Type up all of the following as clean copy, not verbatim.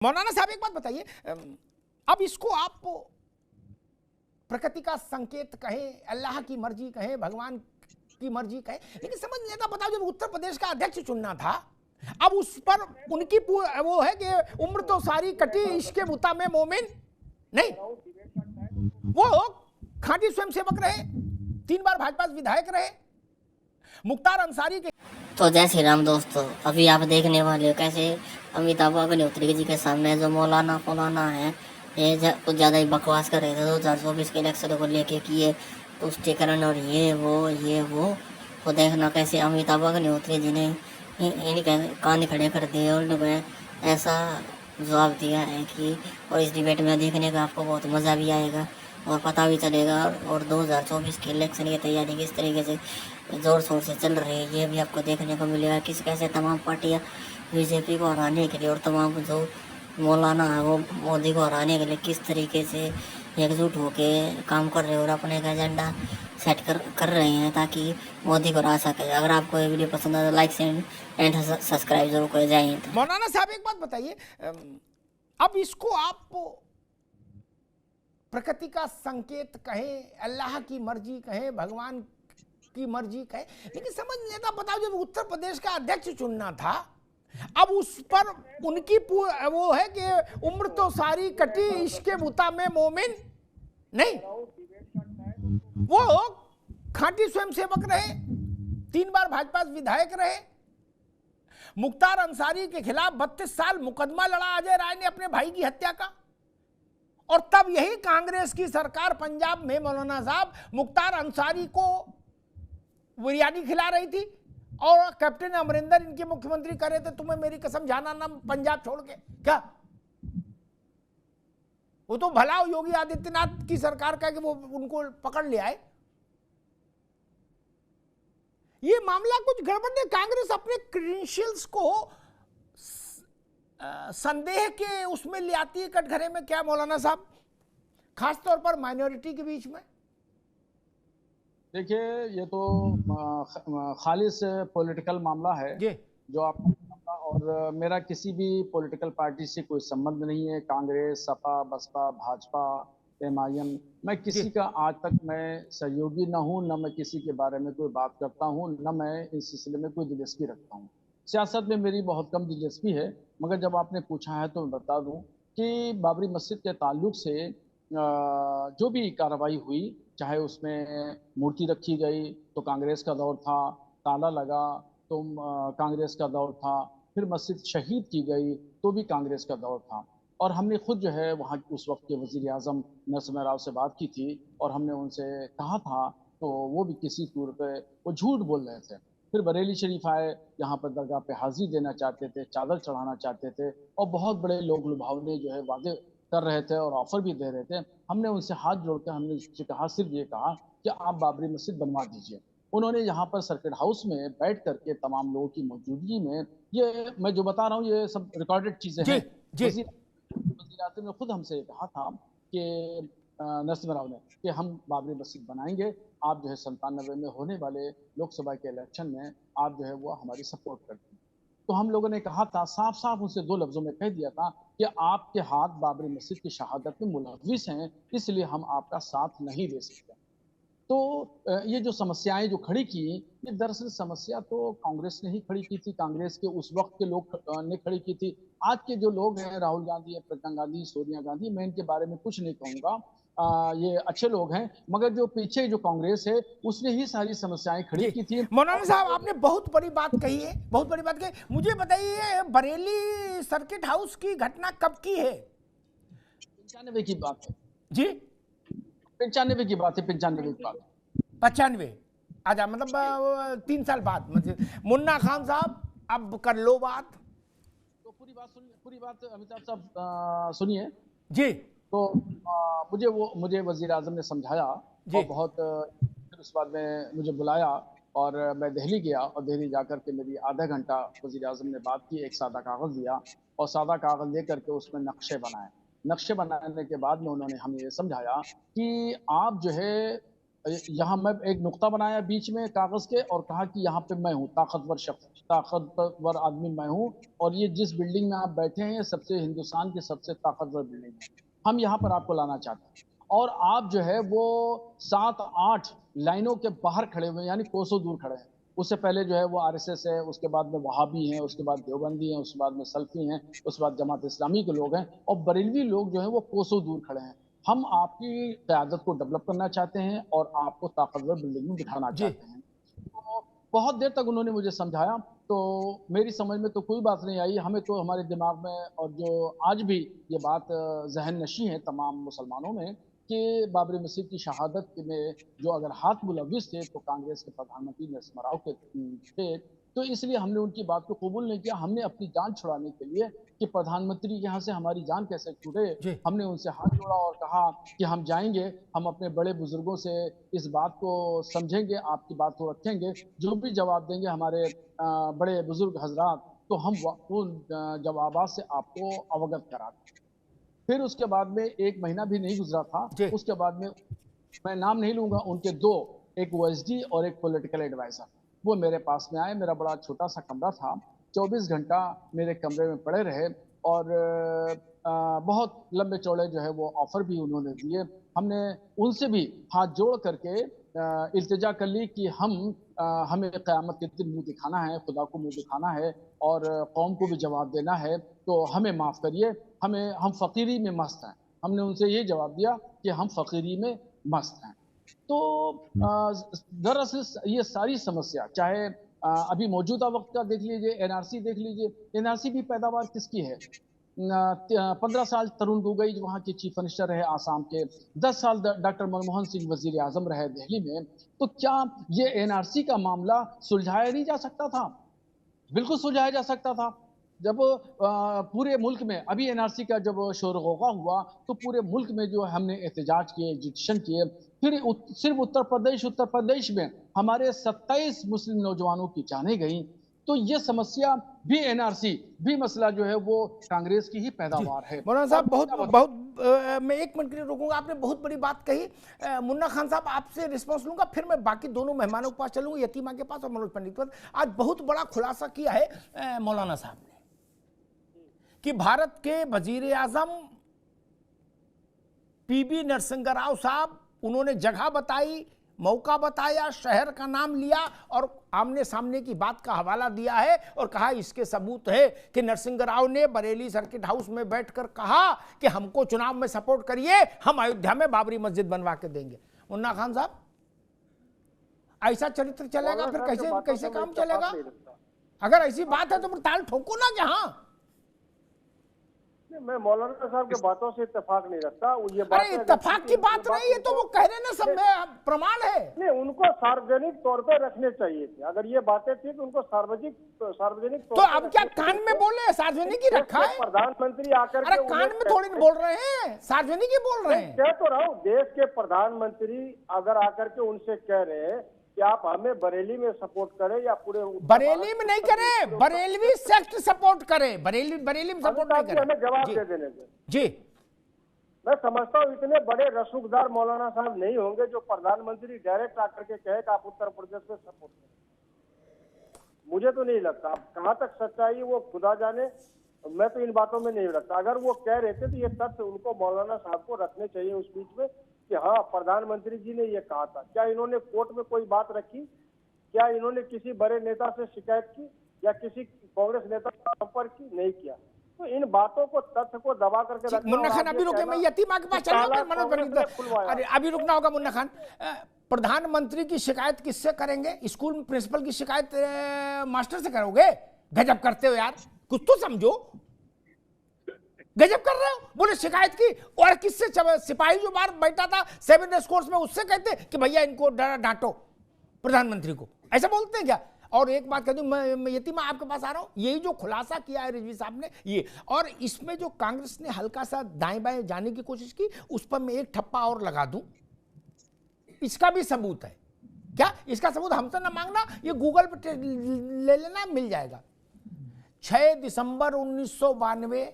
मौलाना साहब एक बात बताइए, अब इसको आप प्रकृति का संकेत कहें, अल्लाह की मर्जी कहें, भगवान की मर्जी कहें, लेकिन समझ नहीं आता। बताओ, जब उत्तर प्रदेश का अध्यक्ष चुनना था, अब उस पर उनकी वो है कि उम्र तो सारी कटी इश्क मुता में मोमिन नहीं। वो खांटी स्वयंसेवक रहे, 3 बार भाजपा विधायक रहे, मुख्तार अंसारी के। तो जय श्री राम दोस्तों, अभी आप देखने वाले हो कैसे अमिताभ अग्निहोत्री जी के सामने जो मौलाना है ये कुछ ज़्यादा ही बकवास कर रहे थे 2024 के इलेक्शन को लेके कि ये तुष्टीकरण और ये वो। तो देखना कैसे अमिताभ अग्निहोत्री जी ने इनके कान खड़े कर दिए और उन्हें ऐसा जवाब दिया है कि और इस डिबेट में देखने का आपको बहुत मज़ा भी आएगा और पता भी चलेगा। और 2024 के इलेक्शन की तैयारी किस तरीके से ज़ोर शोर से चल रही है ये भी आपको देखने को मिलेगा। किस कैसे तमाम पार्टियां बीजेपी को हराने के लिए और तमाम जो मौलाना है वो मोदी को हराने के लिए किस तरीके से एकजुट होके काम कर रहे हैं और अपने का एजेंडा सेट कर रहे हैं ताकि मोदी को हरा सके। अगर आपको ये वीडियो पसंद आए तो लाइक एंड सब्सक्राइब जरूर कर जाए। मौलाना साहब एक बात बताइए, अब इसको आप प्रकृति का संकेत कहें, अल्लाह की मर्जी कहें, भगवान की मर्जी कहें, लेकिन समझ नहीं आता। बताओ, जब उत्तर प्रदेश का अध्यक्ष चुनना था, अब उस पर उनकी वो है कि उम्र तो सारी कटी इश्क मुता में मोमिन नहीं। वो खांटी स्वयंसेवक रहे, 3 बार भाजपा विधायक रहे, मुख्तार अंसारी के खिलाफ 32 साल मुकदमा लड़ा अजय राय ने अपने भाई की हत्या का। और तब यही कांग्रेस की सरकार पंजाब में मौलाना साहब मुख्तार अंसारी को बिरयानी खिला रही थी और कैप्टन अमरिंदर इनके मुख्यमंत्री कर रहे थे, तुम्हें मेरी कसम जाना ना पंजाब छोड़ के। क्या वो तो भला योगी आदित्यनाथ की सरकार का कि वो उनको पकड़ ले आए। ये मामला कुछ गड़बड़ है। कांग्रेस अपने क्रेडेंशियल्स को संदेह के उसमें ले आती है कटघरे में। क्या मौलाना साहब, खासतौर पर माइनॉरिटी के बीच में? देखिए, ये तो खालिस पॉलिटिकल मामला है जो आपने कहा, और मेरा किसी भी पॉलिटिकल पार्टी से कोई संबंध नहीं है। कांग्रेस, सपा, बसपा, भाजपा, एमआईएम, मैं किसी का आज तक मैं सहयोगी न हूं, न मैं किसी के बारे में कोई बात करता हूं, न मैं इस सिलसिले में कोई दिलचस्पी रखता हूं। सियासत में मेरी बहुत कम दिलचस्पी है। मगर जब आपने पूछा है तो मैं बता दूं कि बाबरी मस्जिद के ताल्लुक से जो भी कार्रवाई हुई, चाहे उसमें मूर्ति रखी गई तो कांग्रेस का दौर था, ताला लगा तो कांग्रेस का दौर था, फिर मस्जिद शहीद की गई तो भी कांग्रेस का दौर था। और हमने खुद जो है वहाँ उस वक्त के वजीर आजम नरसिम्हा राव से बात की थी और हमने उनसे कहा था, तो वो भी किसी तौर पे वो झूठ बोल रहे थे। फिर बरेली शरीफ आए, यहाँ पर दरगाह पे हाजिरी देना चाहते थे, चादर चढ़ाना चाहते थे और बहुत बड़े लोग लुभावने जो है वादे कर रहे थे और ऑफर भी दे रहे थे। हमने उनसे हाथ जोड़कर हमने उससे कहा, सिर्फ ये कहा कि आप बाबरी मस्जिद बनवा दीजिए। उन्होंने यहाँ पर सर्किट हाउस में बैठ करके तमाम लोगों की मौजूदगी में, ये मैं जो बता रहा हूँ ये सब रिकॉर्डेड चीजें हैं। वज़ीर आज़म ने खुद हमसे कहा था कि नरसिम्हा राव ने कि हम बाबरी मस्जिद बनाएंगे, आप जो है 97 में होने वाले लोकसभा के इलेक्शन में आप जो है वो हमारी सपोर्ट करते हैं। तो हम लोगों ने कहा था, साफ साफ उनसे 2 लफ्जों में कह दिया था कि आपके हाथ बाबरी मस्जिद की शहादत में मुलविस हैं, इसलिए हम आपका साथ नहीं दे सकते। तो ये जो समस्याएं जो खड़ी की, ये दरअसल समस्या तो कांग्रेस ने ही खड़ी की थी, कांग्रेस के उस वक्त के लोग ने खड़ी की थी। आज के जो लोग हैं, राहुल गांधी है, प्रियंका गांधी, सोनिया गांधी, मैं इनके बारे में कुछ नहीं कहूंगा। ये अच्छे लोग हैं, मगर जो पीछे जो कांग्रेस है उसने ही सारी समस्याएं खड़ी की थी। मौलाना साहब, आपने बहुत बड़ी बात कही है, बहुत बड़ी बात कही। मुझे बताइए, बरेली सर्किट हाउस की घटना कब की है? 95 की बात है जी, 95 की बात है, 95 की बात है। 95? अच्छा, मतलब 3 साल बाद। मतलब मुन्ना खान साहब, अब कर लो बात। तो पूरी बात सुनिए, पूरी बात अमिताभ साहब सुनिए जी। तो मुझे वजीर आजम ने समझाया और बहुत फिर उस बाद में मुझे बुलाया और मैं दिल्ली गया और दिल्ली जाकर के मेरी आधा घंटा वजीर आजम ने बात की। एक सादा कागज़ दिया और सादा कागज़ लेकर के उसमें नक्शे बनाए। नक्शे बनाने के बाद में उन्होंने हमें ये समझाया कि आप जो है यहाँ मैं एक नुक्ता बनाया बीच में कागज के और कहा कि यहाँ पे मैं हूँ, ताकतवर शख्स, ताकतवर आदमी मैं हूँ, और ये जिस बिल्डिंग में आप बैठे हैं ये सबसे हिंदुस्तान की सबसे ताकतवर बिल्डिंग है, हम यहाँ पर आपको लाना चाहते हैं। और आप जो है वो 7-8 लाइनों के बाहर खड़े हुए, यानी कोसों दूर खड़े हैं। उससे पहले जो है वो आरएसएस है, उसके बाद में वहाबी हैं, उसके बाद देवबंदी हैं, उसके बाद में सल्फी हैं, उसके बाद जमात इस्लामी के लोग हैं, और बरेलवी लोग जो है वो कोसों दूर खड़े हैं। हम आपकी क़यादत को डेवलप करना चाहते हैं और आपको ताकतवर बिल्डिंग में बिठाना चाहते हैं। तो बहुत देर तक उन्होंने मुझे समझाया, तो मेरी समझ में तो कोई बात नहीं आई। हमें तो हमारे दिमाग में, और जो आज भी ये बात जहन नशी है तमाम मुसलमानों में, कि बाबरी मस्जिद की शहादत में जो अगर हाथ मुलविस थे तो कांग्रेस के प्रधानमंत्री नरसिम्हा राव के थे। तो इसलिए हमने उनकी बात को कबूल नहीं किया। हमने अपनी जान छुड़ाने के लिए कि प्रधानमंत्री के यहाँ से हमारी जान कैसे छूटे, हमने उनसे हाथ जोड़ा और कहा कि हम जाएंगे, हम अपने बड़े बुजुर्गों से इस बात को समझेंगे, आपकी बात को रखेंगे, जो भी जवाब देंगे हमारे बड़े बुजुर्ग हजरात, तो हम उन जवाबात से आपको अवगत करा दें। फिर उसके बाद में 1 महीना भी नहीं गुजरा था, उसके बाद में, मैं नाम नहीं लूंगा, उनके 2, एक ओएसडी और एक पॉलिटिकल एडवाइजर, वो मेरे पास में आए। मेरा बड़ा छोटा सा कमरा था, 24 घंटा मेरे कमरे में पड़े रहे, और बहुत लंबे चौड़े जो है वो ऑफर भी उन्होंने दिए। हमने उनसे भी हाथ जोड़ करके इल्तिजा कर ली कि हमें क़यामत के दिन मुंह दिखाना है, खुदा को मुंह दिखाना है, और कौम को भी जवाब देना है, तो हमें माफ़ करिए, हम फ़कीरी में मस्त हैं। हमने उनसे ये जवाब दिया कि हम फ़कीरी में मस्त हैं। तो दरअसल ये सारी समस्या, चाहे अभी मौजूदा वक्त का देख लीजिए, एनआरसी देख लीजिए, एनआरसी भी पैदावार किसकी है? 15 साल तरुण गोगोई वहाँ के चीफ मिनिस्टर रहे आसाम के, 10 साल डॉक्टर मनमोहन सिंह वजीर आजम रहे दिल्ली में। तो क्या ये एनआरसी का मामला सुलझाया नहीं जा सकता था? बिल्कुल सुलझाया जा सकता था। जब पूरे मुल्क में अभी एनआरसी का जब शोर-गौगा हुआ, तो पूरे मुल्क में जो हमने एहतजाज किए, एजिटेशन किए, फिर सिर्फ उत्तर प्रदेश में हमारे 27 मुस्लिम नौजवानों की जानें गई। तो ये समस्या भी, एनआरसी भी मसला जो है वो कांग्रेस की ही पैदावार है। मौलाना साहब, बहुत मैं 1 मिनट के लिए रुकूंगा, आपने बहुत बड़ी बात कही। मुन्ना खान साहब, आपसे रिस्पॉन्स लूंगा, फिर मैं बाकी दोनों मेहमानों के पास चलूंगा, यतीमा के पास और मनोज पंडित के पास। आज बहुत बड़ा खुलासा किया है मौलाना साहब ने कि भारत के वजीर आजम पीवी नरसिंह राव साहब, उन्होंने जगह बताई, मौका बताया, शहर का नाम लिया और आमने सामने की बात का हवाला दिया है, और कहा इसके सबूत है कि नरसिंह राव ने बरेली सर्किट हाउस में बैठकर कहा कि हमको चुनाव में सपोर्ट करिए, हम अयोध्या में बाबरी मस्जिद बनवा के देंगे। मुन्ना खान साहब, ऐसा चरित्र चलेगा फिर कैसे काम चलेगा? अगर ऐसी बात है तो फिर ताल ठोको ना जहां। मैं मौलाना साहब के बातों से इत्तेफाक नहीं रखता। ये बात, अरे इत्तेफाक की बात नहीं है, तो वो कह रहे ना, सब में प्रमाण है। नहीं, उनको सार्वजनिक तौर पर रखने चाहिए थे। अगर ये बातें थी तो उनको सार्वजनिक तो अब क्या कान में बोले? सार्वजनिक ही रखा है। प्रधानमंत्री आकर, अरे कान में थोड़ी बोल रहे हैं, सार्वजनिक ही बोल रहे हैं। कह तो रहा हूँ, देश के प्रधानमंत्री अगर आकर के उनसे कह रहे हैं कि आप हमें बरेली में सपोर्ट करें या पूरे बरेली में नहीं करें, बरेलवी सेक्ट सपोर्ट करें, बरेली में सपोर्ट नहीं करें। हमें जवाब दे देने दें जी। मैं समझता हूँ इतने बड़े रसूखदार मौलाना साहब नहीं होंगे जो प्रधानमंत्री डायरेक्ट आकर के कहे कि आप उत्तर प्रदेश में सपोर्ट करें। मुझे तो नहीं लगता। अब कहाँ तक सच्चाई वो खुदा जाने, मैं तो इन बातों में नहीं रखता। अगर वो कह रहे थे तो ये तथ्य उनको मौलाना साहब को रखने चाहिए उस बीच में कि हाँ, प्रधानमंत्री जी ने ये कहा था। क्या इन्होंने कोर्ट में कोई बात रखी? क्या इन्होंने किसी बड़े नेता से शिकायत की या किसी कांग्रेस नेता का संपर्क की? नहीं किया। तो इन बातों को, तथ्य को दबा करके रखना। मुन्ना खान, अभी रुके, मैं यतीमा के पास चलूंगा। अरे अभी रुकना होगा मुन्ना खान। प्रधानमंत्री की शिकायत किससे करेंगे? स्कूल में प्रिंसिपल की शिकायत मास्टर से करोगे? गजब करते हो यार, कुछ तो समझो। गजब कर रहे हो। बोले शिकायत की, और किससे? सिपाही जो बाहर बैठा था 7 रेस कोर्स में, उससे कहते कि भैया इनको डांटो प्रधानमंत्री को। ऐसा बोलते हैं क्या? और एक बात कह दूं, मैं यतीमा आपके पास आ रहा हूं, यही जो खुलासा किया है रिजवी साहब ने ये, और इसमें जो कांग्रेस ने हल्का सा दाएं बाएं जाने की कोशिश की, उस पर मैं एक ठप्पा और लगा दूं। इसका भी सबूत है क्या? इसका सबूत हमसे ना मांगना, ये गूगल पे ले लेना, मिल जाएगा। 6 दिसंबर 1992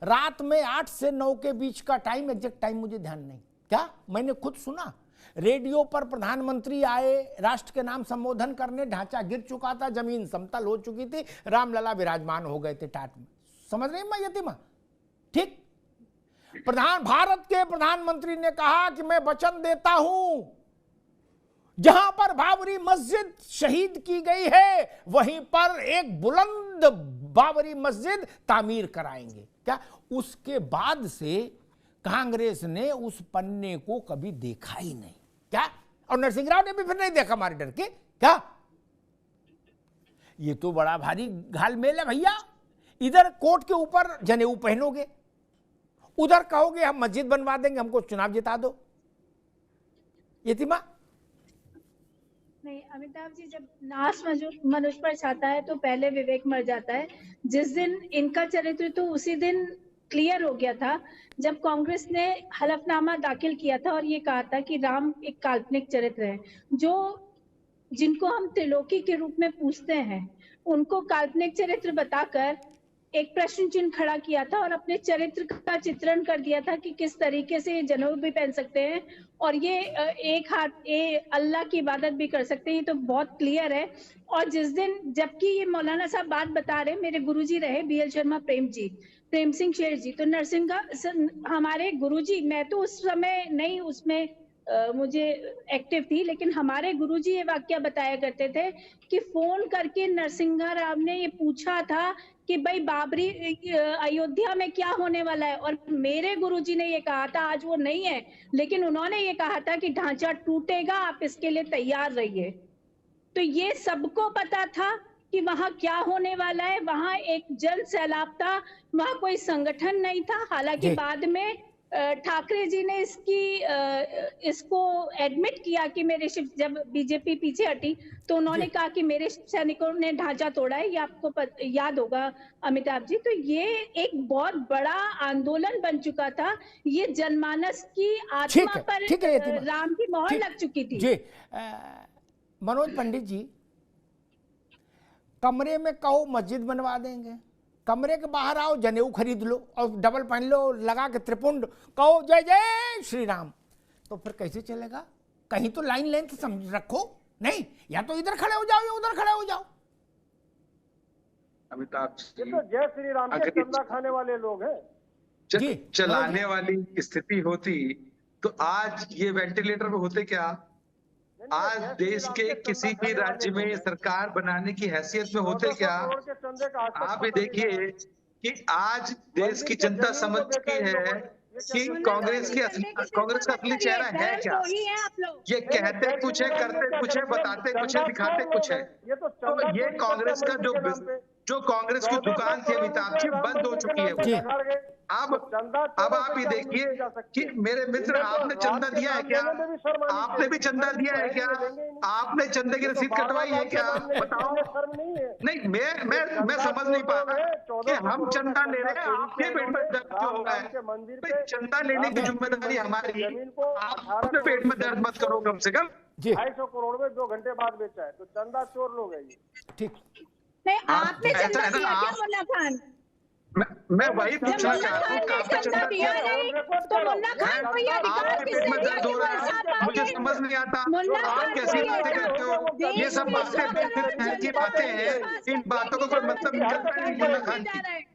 रात में 8 से 9 के बीच का टाइम, एग्जैक्ट टाइम मुझे ध्यान नहीं, क्या मैंने खुद सुना, रेडियो पर प्रधानमंत्री आए, राष्ट्र के नाम संबोधन करने, ढांचा गिर चुका था, जमीन समतल हो चुकी थी, रामलला विराजमान हो गए थे टाट में। समझ रही मैं यतिमा? ठीक। भारत के प्रधानमंत्री ने कहा कि मैं वचन देता हूं, जहां पर बाबरी मस्जिद शहीद की गई है वहीं पर एक बुलंद बाबरी मस्जिद तामीर कराएंगे। क्या उसके बाद से कांग्रेस ने उस पन्ने को कभी देखा ही नहीं क्या? और नरसिंह राव ने भी फिर नहीं देखा हमारे डर के क्या? ये तो बड़ा भारी घालमेल है भैया। इधर कोर्ट के ऊपर जनेऊ पहनोगे, उधर कहोगे हम मस्जिद बनवा देंगे, हमको चुनाव जिता दो। यतिमा? नहीं अमिताभ जी, जब नाश मनुष्य पर छाता है तो पहले विवेक मर जाता है। जिस दिन इनका चरित्र तो उसी दिन क्लियर हो गया था जब कांग्रेस ने हलफनामा दाखिल किया था और ये कहा था कि राम एक काल्पनिक चरित्र है। जिनको हम त्रिलोकी के रूप में पूछते हैं उनको काल्पनिक चरित्र बताकर एक प्रश्न चिन्ह खड़ा किया था और अपने चरित्र का चित्रण कर दिया था कि किस तरीके से ये जनेऊ भी पहन सकते हैं और ये एक हाथ अल्लाह की इबादत भी कर सकते हैं। ये तो बहुत क्लियर है। और जिस दिन, जबकि ये मौलाना साहब बात बता रहे, मेरे गुरुजी रहे BL शर्मा प्रेम सिंह शेर जी, तो नरसिंह हमारे गुरुजी, मैं तो उस समय नहीं उसमें मुझे एक्टिव थी, लेकिन हमारे गुरुजी ये वाक्य बताया करते थे कि फोन करके नरसिंह राव ने ये पूछा था कि भाई बाबरी अयोध्या में क्या होने वाला है, और मेरे गुरुजी ने ये कहा था, आज वो नहीं है, लेकिन उन्होंने ये कहा था कि ढांचा टूटेगा, आप इसके लिए तैयार रहिए। तो ये सबको पता था कि वहां क्या होने वाला है। वहां एक जन सैलाब था, वहां कोई संगठन नहीं था। हालांकि बाद में ठाकरे जी ने इसको एडमिट किया कि जब बीजेपी पीछे हटी तो उन्होंने कहा कि मेरे सैनिकों ने ढांचा तोड़ा है। ये आपको याद होगा अमिताभ जी। तो ये एक बहुत बड़ा आंदोलन बन चुका था। ये जनमानस की आत्मा पर राम की मोहर लग चुकी थी। जी मनोज पंडित जी, कमरे में कहो मस्जिद बनवा देंगे, कमरे के बाहर आओ जनेऊ खरीद लो और डबल पहन लो, लगा के त्रिपुंड, कहो जय जय श्री राम, तो फिर कैसे चलेगा? कहीं तो लाइन लेंथ समझ रखो। नहीं, या तो इधर खड़े हो जाओ या उधर खड़े हो जाओ। अमिताभ जी, तो जय श्री राम के चंदा खाने वाले लोग हैं। चलाने वाली स्थिति होती तो आज ये वेंटिलेटर पे होते क्या? आज देश के किसी भी राज्य में सरकार बनाने की हैसियत में होते क्या? आप ये देखिए कि आज देश की जनता समझ चुकी है कि कांग्रेस का असली चेहरा है क्या। ये कहते कुछ है, करते कुछ है, बताते कुछ है, दिखाते कुछ है। तो ये कांग्रेस का जो कांग्रेस की दुकान थी अमिताभ जी, बंद हो चुकी है। अब आप ये देखिए कि मेरे मित्र, आपने चंदा दिया है क्या? आपने भी चंदा दिया है क्या? आपने चंदे की रसीद कटवाई है क्या? बताओ। नहीं, मैं समझ नहीं पा रहा कि हम चंदा ले रहे हैं, आपके पेट में दर्द क्यों हो रहा है? चंदा लेने की जिम्मेदारी हमारी, आप अपने पेट में दर्द मत करो कम से कम। 250 करोड़ में 2 घंटे बाद बेचा है, तो चंदा चोर लोग है ये। ठीक नहीं, आपने चंदा दिया क्या मुन्ना खान? मैं वही पूछना चाहता हूँ, आपने चंदा दिया तो मुन्ना खान को ये अधिकार किसने दिया कि वो ऐसा मुझे समझ नहीं आता आप कैसी बातें करते हो। ये सब बातें हैं, इन बातों को कोई मतलब निकलता नहीं मुन्ना खान की।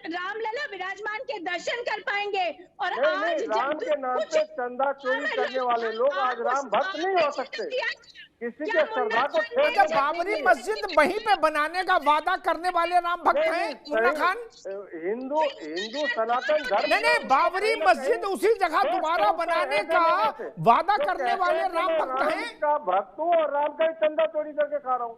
रामलला विराजमान के दर्शन कर पाएंगे। और आज राम के नाम पे चंदा चोरी करने वाले लोग आज राम भक्त नहीं हो सकते। किसी के श्रद्धा को क्या बाबरी मस्जिद वहीं पे बनाने का वादा करने वाले राम भक्त हैं मुन्ना खान? हिंदू सनातन धर्म नहीं, बाबरी मस्जिद उसी जगह दोबारा बनाने का वादा करने वाले राम भक्त हैं। का भक्त हूँ और राम का ही चंदा चोरी करके खा रहा हूँ।